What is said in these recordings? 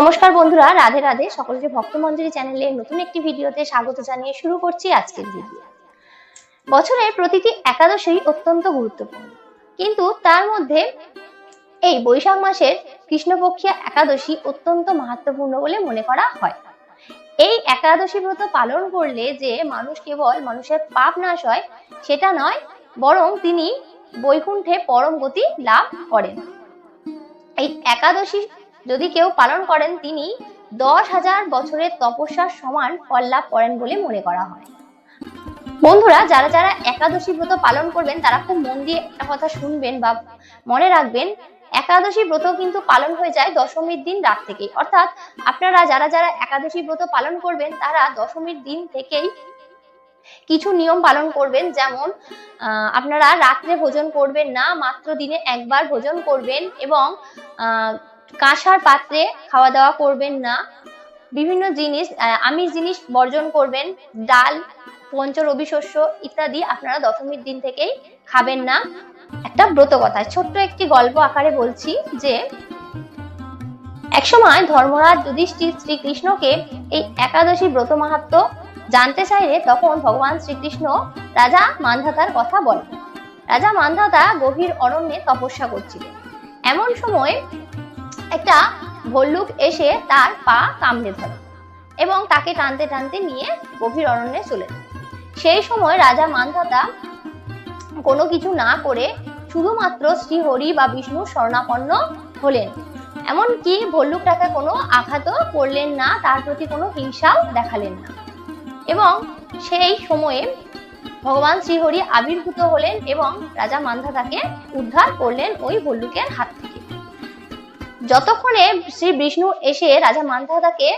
নমস্কার বন্ধুরা, রাধে রাধে। সকলকে ভক্তমঞ্জরি চ্যানেলে নতুন একটি ভিডিওতে স্বাগত জানিয়ে শুরু করছি আজকের ভিডিও। বছরের প্রতিটি একাদশী অত্যন্ত গুরুত্বপূর্ণ, কিন্তু তার মধ্যে এই বৈশাখ মাসের কৃষ্ণপক্ষিয়া একাদশী অত্যন্ত মাহাত্ম্যপূর্ণ বলে মনে করা হয়। এই একাদশী ব্রত পালন করলে যে কেবল মানুষের পাপ নাশ হয় সেটা নয়, বরং তিনি বৈকুণ্ঠে পরম গতি লাভ করেন। এই একাদশী যদি কেউ পালন করেন তিনি 10,000 বছরের তপস্যার সমান ফল লাভ করেন বলে মনে করা হয়। বন্ধুরা, যারা যারা একাদশী ব্রত পালন করবেন তারা খুব মন দিয়ে একটা কথা শুনবেন বা মনে রাখবেন, একাদশী ব্রত কিন্তু পালন হয়ে যায় দশমীর দিন রাত থেকেই। অর্থাৎ আপনারা যারা যারা একাদশী ব্রত পালন করবেন তারা দশমীর দিন থেকেই কিছু নিয়ম পালন করবেন। যেমন আপনারা রাত্রে ভোজন করবেন না, মাত্র দিনে একবার ভোজন করবেন, এবং কাঁসার পাত্রে খাওয়া দাওয়া করবেন না, বিভিন্ন জিনিস আমিষ জিনিস বর্জন করবেন, ডাল, পঞ্চরবি শস্য ইত্যাদি আপনারা দশমীর দিন থেকেই খাবেন না। একটা ব্রত কথা ছোট্ট একটি গল্প আকারে বলছি যে একসময় ধর্মরাজ যুধিষ্ঠির শ্রীকৃষ্ণকে এই একাদশী ব্রত মাহাত্ম্য জানতে চাইলে তখন ভগবান শ্রীকৃষ্ণ রাজা মান্ধাতার কথা বলেন। রাজা মান্ধাতা গভীর অরণ্যে তপস্যা করছিলেন। এমন সময় একটা ভল্লুক এসে তার পা কামড়ে ধরে এবং তাকে টানতে টানতে নিয়ে গভীর অরণ্যে চলে যায়। সেই সময় রাজা মান্ধাতা কোনো কিছু না করে শুধুমাত্র শ্রী হরি বা বিষ্ণুর শরণাপন্ন হলেন। এমনকি ভল্লুকটাকে কোনো আঘাতও করলেন না, তার প্রতি কোনো হিংসাও দেখালেন না। এবং সেই সময়ে ভগবান শ্রীহরি আবির্ভূত হলেন এবং রাজা মান্ধাতাকে উদ্ধার করলেন ওই ভল্লুকের হাত থেকে। যতক্ষণে শ্রী বিষ্ণু এসে রাজা মান্ধাতাকে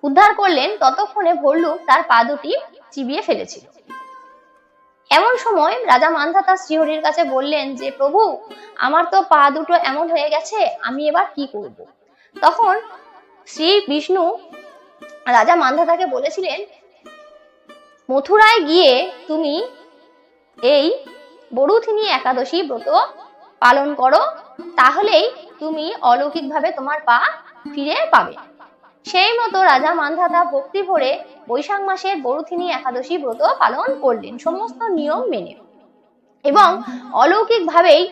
উদ্ধার করলেন ততক্ষণে ভল্লুক তার পা দুটি চিবিয়ে ফেলেছিল। এমন সময় রাজা মান্ধাতা শ্রীহরির কাছে বললেন যে প্রভু, আমার তো পা দুটো এমন হয়ে গেছে, আমি এবার কি করব? তখন শ্রী বিষ্ণু রাজা মান্ধাতাকে বলেছিলেন, মথুরায় গিয়ে তুমি এই বরুথিনী একাদশী ব্রত পালন করো, তাহলেই তুমি অলৌকিকভাবে তোমার পা ফিরে পাবে। সেই মতো রাজা মান্ধাতা ভক্তি ভরে বৈশাখ মাসের বরুথিনী একাদশী ব্রত পালন করলেন সমস্ত নিয়ম মেনে, এবং অলৌকিকভাবেই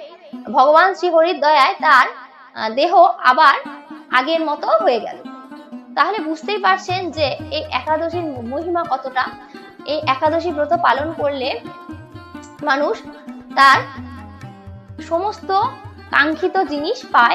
ভগবান শ্রীহরির দয়ায় তার দেহ আবার আগের মতো হয়ে গেল। তাহলে বুঝতেই পারছেন যে এই একাদশীর মহিমা কতটা। এই একাদশী ব্রত পালন করলে মানুষ তার সমস্ত কাঙ্ক্ষিত জিনিস পায়